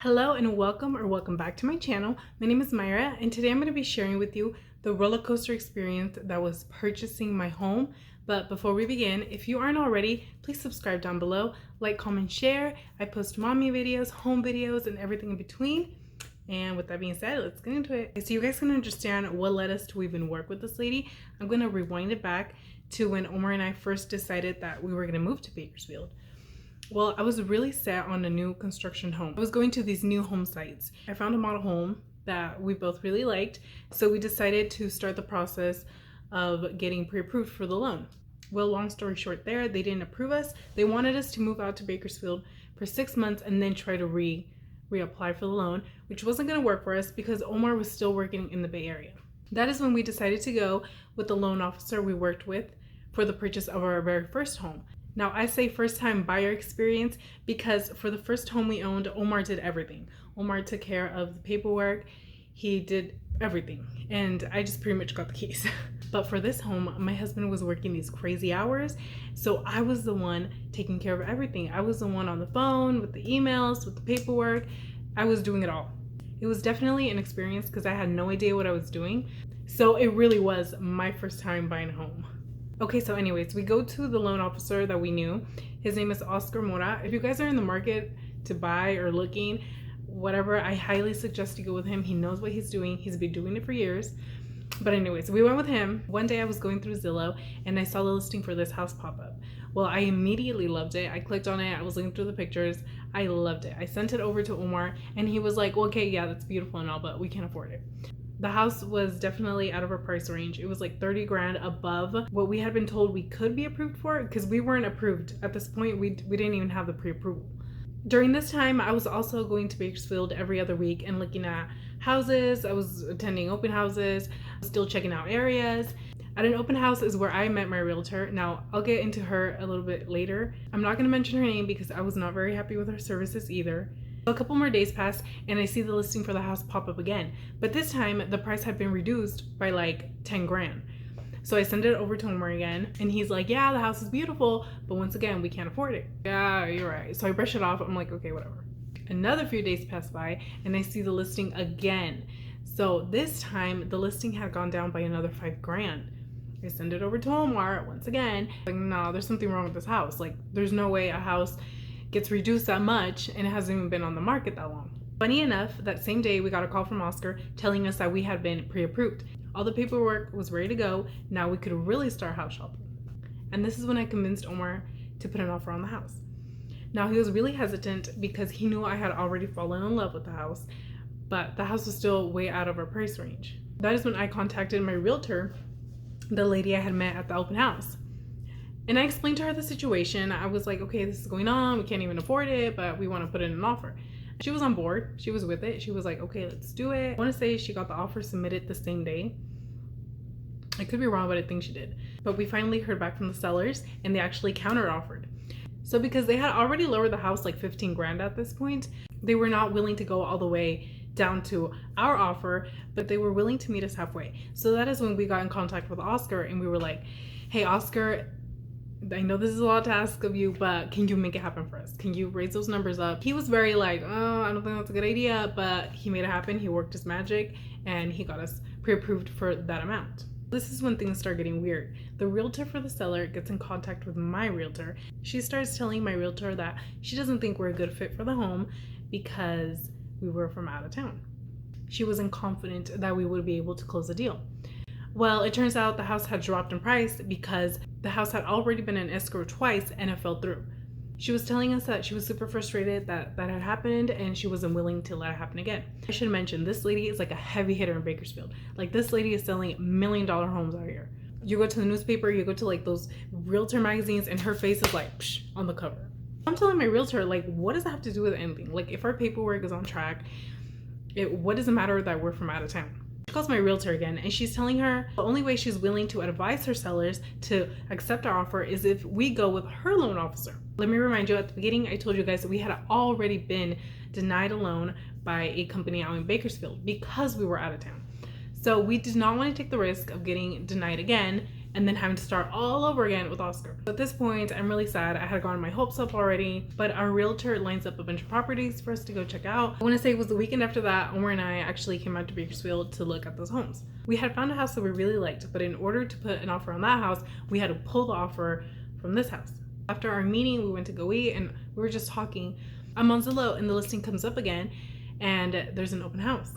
Hello and welcome back to my channel. My name is Mayra and today I'm going to be sharing with you the roller coaster experience that was purchasing my home. But before we begin, if you aren't already, please subscribe down below, like, comment, share. I post mommy videos, home videos, and everything in between. And with that being said, let's get into it. So you guys can understand what led us to even work with this lady. I'm going to rewind it back to when Omar and I first decided that we were going to move to Bakersfield. Well, I was really set on a new construction home. I was going to these new home sites. I found a model home that we both really liked, so we decided to start the process of getting pre-approved for the loan. Well, long story short there, they didn't approve us. They wanted us to move out to Bakersfield for 6 months and then try to reapply for the loan, which wasn't going to work for us because Omar was still working in the Bay Area. That is when we decided to go with the loan officer we worked with for the purchase of our very first home. Now, I say first time buyer experience because for the first home we owned, Omar did everything. Omar took care of the paperwork. He did everything. And I just pretty much got the keys. But for this home, my husband was working these crazy hours. So I was the one taking care of everything. I was the one on the phone with the emails, with the paperwork. I was doing it all. It was definitely an experience because I had no idea what I was doing. So it really was my first time buying a home. Okay, so anyways, we go to the loan officer that we knew. His name is Mora. If you guys are in the market to buy or looking, whatever, I highly suggest you go with him. He knows what he's doing. He's been doing it for years. But anyways, we went with him. One day I was going through Zillow and I saw the listing for this house pop up. Well, I immediately loved it. I clicked on it. I was looking through the pictures. I loved it. I sent it over to Omar and he was like, well, okay, yeah, that's beautiful and all, but we can't afford it. The house was definitely out of our price range. It was like 30 grand above what we had been told we could be approved for because we weren't approved. At this point, we didn't even have the pre-approval. During this time, I was also going to Bakersfield every other week and looking at houses. I was attending open houses, still checking out areas. At an open house is where I met my realtor. Now, I'll get into her a little bit later. I'm not going to mention her name because I was not very happy with her services either. A couple more days pass and I see the listing for the house pop up again. But this time the price had been reduced by like 10 grand. So I send it over to Omar again and he's like, yeah, the house is beautiful, but once again, we can't afford it. Yeah, you're right. So I brush it off. I'm like, okay, whatever. Another few days pass by and I see the listing again. So this time the listing had gone down by another 5 grand. I send it over to Omar once again. Like, no, there's something wrong with this house. Like, there's no way a house gets reduced that much and it hasn't even been on the market that long. Funny enough, that same day we got a call from Oscar telling us that we had been pre-approved. All the paperwork was ready to go. Now we could really start house shopping. And this is when I convinced Omar to put an offer on the house. Now he was really hesitant because he knew I had already fallen in love with the house, but the house was still way out of our price range. That is when I contacted my realtor, the lady I had met at the open house. And I explained to her the situation. I was like, okay, this is going on. We can't even afford it, but we want to put in an offer. She was on board. She was with it. She was like, okay, let's do it. I want to say she got the offer submitted the same day. I could be wrong, but I think she did. But we finally heard back from the sellers and they actually counter offered. So because they had already lowered the house like 15 grand at this point, they were not willing to go all the way down to our offer, but they were willing to meet us halfway. So that is when we got in contact with Oscar and we were like, hey, Oscar, I know this is a lot to ask of you, but can you make it happen for us? Can you raise those numbers up? He was very like, oh, I don't think that's a good idea, but he made it happen. He worked his magic and he got us pre-approved for that amount. This is when things start getting weird. The realtor for the seller gets in contact with my realtor. She starts telling my realtor that she doesn't think we're a good fit for the home because we were from out of town. She wasn't confident that we would be able to close the deal. Well, it turns out the house had dropped in price because the house had already been in escrow twice and it fell through. She was telling us that she was super frustrated that that had happened and she wasn't willing to let it happen again. I should mention, this lady is like a heavy hitter in Bakersfield. Like, this lady is selling $1 million homes out here. You go to the newspaper, you go to like those realtor magazines and her face is like psh, on the cover. I'm telling my realtor, like, what does that have to do with anything? Like, if our paperwork is on track, what does it matter that we're from out of town? She calls my realtor again and she's telling her the only way she's willing to advise her sellers to accept our offer is if we go with her loan officer. Let me remind you, at the beginning I told you guys that we had already been denied a loan by a company out in Bakersfield because we were out of town. So we did not want to take the risk of getting denied again and then having to start all over again with Oscar. At this point, I'm really sad. I had gotten my hopes up already, but our realtor lines up a bunch of properties for us to go check out. I want to say it was the weekend after that, Omar and I actually came out to Bakersfield to look at those homes. We had found a house that we really liked, but in order to put an offer on that house, we had to pull the offer from this house. After our meeting, we went to go eat and we were just talking. I'm on Zillow and the listing comes up again and there's an open house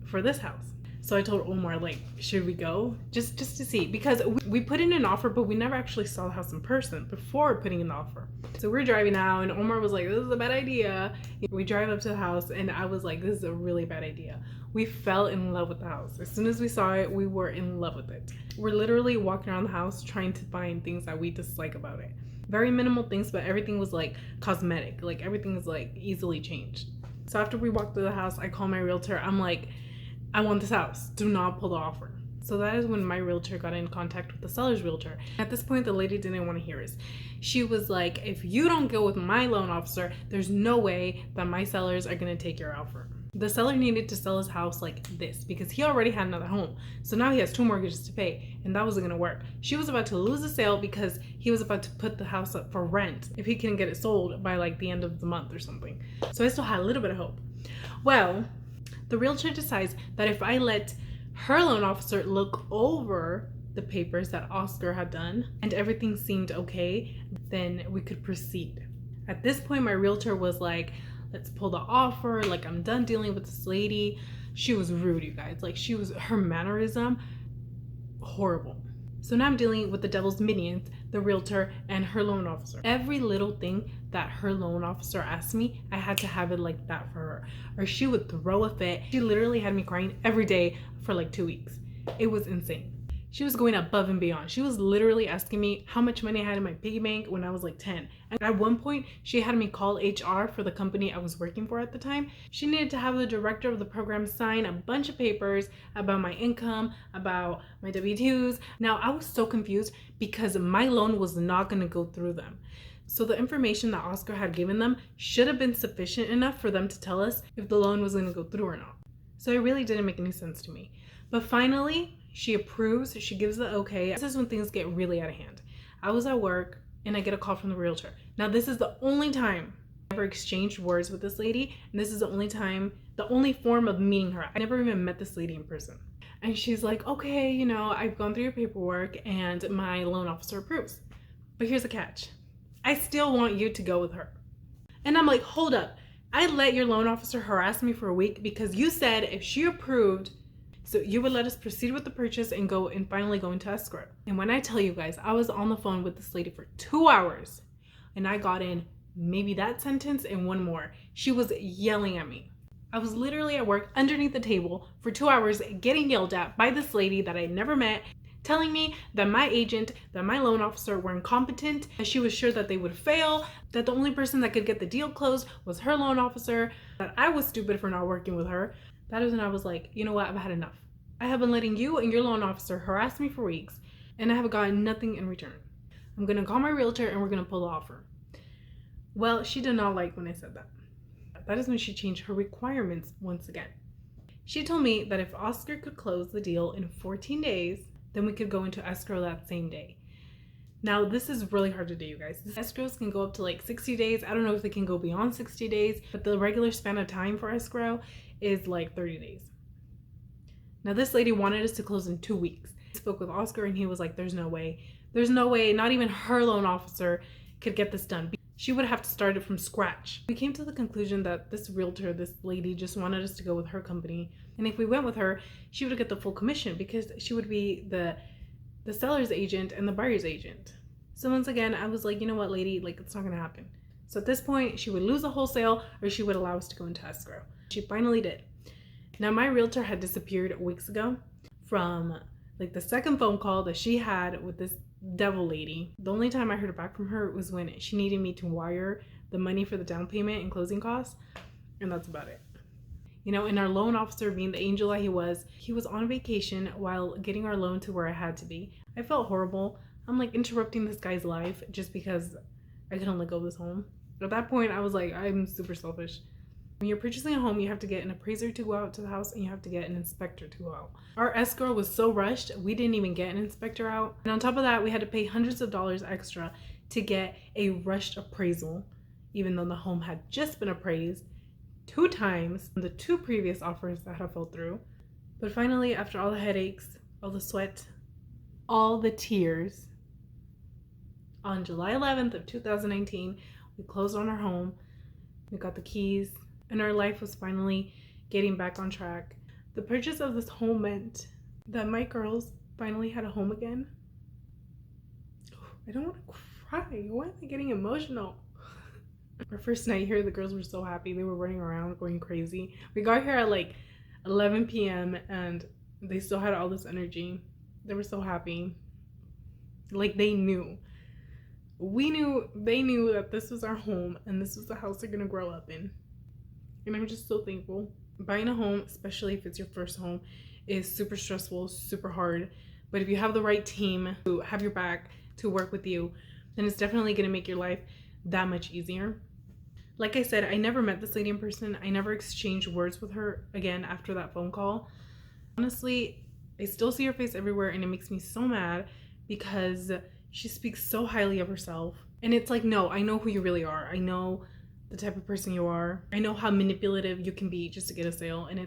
for this house. So I told Omar, like, should we go? Just to see, because we put in an offer, but we never actually saw the house in person before putting in the offer. So we're driving out and Omar was like, this is a bad idea. We drive up to the house and I was like, this is a really bad idea. We fell in love with the house. As soon as we saw it, we were in love with it. We're literally walking around the house trying to find things that we dislike about it. Very minimal things, but everything was like cosmetic. Like everything was like easily changed. So after we walked through the house, I called my realtor. I'm like, I want this house. Do not pull the offer. So that is when my realtor got in contact with the seller's realtor. At this point, the lady didn't want to hear us. She was like, if you don't go with my loan officer, there's no way that my sellers are going to take your offer. The seller needed to sell his house like this because he already had another home. So now he has 2 mortgages to pay and that wasn't going to work. She was about to lose the sale because he was about to put the house up for rent if he can get it sold by like the end of the month or something. So I still had a little bit of hope. Well, the realtor decides that if I let her loan officer look over the papers that Oscar had done and everything seemed okay, then we could proceed. At this point, my realtor was like, let's pull the offer. Like, I'm done dealing with this lady. She was rude, you guys. Like, her mannerism, horrible. So now I'm dealing with the devil's minions, the realtor and her loan officer. Every little thing that her loan officer asked me, I had to have it like that for her, or she would throw a fit. She literally had me crying every day for like 2 weeks. It was insane. She was going above and beyond. She was literally asking me how much money I had in my piggy bank when I was like 10. And at one point, she had me call HR for the company I was working for at the time. She needed to have the director of the program sign a bunch of papers about my income, about my W-2s. Now, I was so confused because my loan was not going to go through them. So the information that Oscar had given them should have been sufficient enough for them to tell us if the loan was going to go through or not. So it really didn't make any sense to me. But finally, she approves, she gives the okay. This is when things get really out of hand. I was at work and I get a call from the realtor. Now, this is the only time I ever exchanged words with this lady. And this is the only form of meeting her. I never even met this lady in person. And she's like, okay, you know, I've gone through your paperwork and my loan officer approves. But here's the catch. I still want you to go with her. And I'm like, hold up. I let your loan officer harass me for a week because you said if she approved, so you would let us proceed with the purchase and finally go into escrow. And when I tell you guys, I was on the phone with this lady for 2 hours and I got in maybe that sentence and one more. She was yelling at me. I was literally at work underneath the table for 2 hours getting yelled at by this lady that I never met, telling me that my agent, that my loan officer were incompetent, that she was sure that they would fail, that the only person that could get the deal closed was her loan officer, that I was stupid for not working with her. That is when I was like, you know what, I've had enough. I have been letting you and your loan officer harass me for weeks, and I have gotten nothing in return. I'm gonna call my realtor and we're gonna pull the offer. Well, she did not like when I said that. That is when she changed her requirements once again. She told me that if Oscar could close the deal in 14 days, then we could go into escrow that same day. Now, this is really hard to do, you guys. Escrows can go up to like 60 days. I don't know if they can go beyond 60 days, but the regular span of time for escrow is like 30 days. Now, this lady wanted us to close in 2 weeks. I spoke with Oscar and he was like, there's no way. There's no way, not even her loan officer could get this done. She would have to start it from scratch. We came to the conclusion that this realtor, this lady, just wanted us to go with her company. And if we went with her, she would get the full commission because she would be the seller's agent and the buyer's agent. So once again, I was like, you know what, lady, like, it's not gonna happen. So at this point, she would lose the wholesale or she would allow us to go into escrow. She finally did. Now, my realtor had disappeared weeks ago from like the second phone call that she had with this devil lady. The only time I heard back from her was when she needed me to wire the money for the down payment and closing costs. And that's about it. You know, and our loan officer, being the angel that he was on vacation while getting our loan to where I had to be. I felt horrible. I'm like interrupting this guy's life just because I couldn't let go of this home. At that point, I was like, I'm super selfish. When you're purchasing a home, you have to get an appraiser to go out to the house and you have to get an inspector to go out. Our escrow was so rushed, we didn't even get an inspector out. And on top of that, we had to pay hundreds of dollars extra to get a rushed appraisal, even though the home had just been appraised 2 times from the 2 previous offers that had fell through. But finally, after all the headaches, all the sweat, all the tears, on July 11th of 2019, we closed on our home, we got the keys, and our life was finally getting back on track. The purchase of this home meant that my girls finally had a home again. I don't want to cry. Why am I getting emotional? Our first night here, the girls were so happy. They were running around going crazy. We got here at like 11 p.m. and they still had all this energy. They were so happy. Like they knew. We knew, they knew that this was our home and this was the house they're gonna grow up in. And I'm just so thankful. Buying a home, especially if it's your first home, is super stressful, super hard. But if you have the right team who have your back to work with you, then it's definitely gonna make your life that much easier. Like I said, I never met this lady in person. I never exchanged words with her again after that phone call. Honestly, I still see her face everywhere and it makes me so mad because she speaks so highly of herself. And it's like, no, I know who you really are. I know the type of person you are. I know how manipulative you can be just to get a sale, and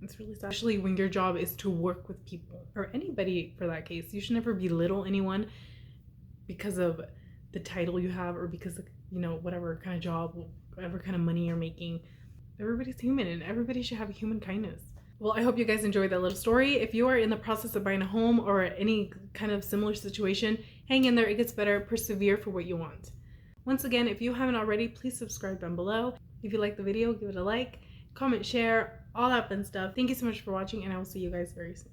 it's really sad. Especially when your job is to work with people, or anybody for that case. You should never belittle anyone because of the title you have or because of, you know, whatever kind of job, whatever kind of money you're making. Everybody's human and everybody should have human kindness. Well, I hope you guys enjoyed that little story. If you are in the process of buying a home or any kind of similar situation, hang in there. It gets better. Persevere for what you want. Once again, if you haven't already, please subscribe down below. If you like the video, give it a like, comment, share, all that fun stuff. Thank you so much for watching, and I will see you guys very soon.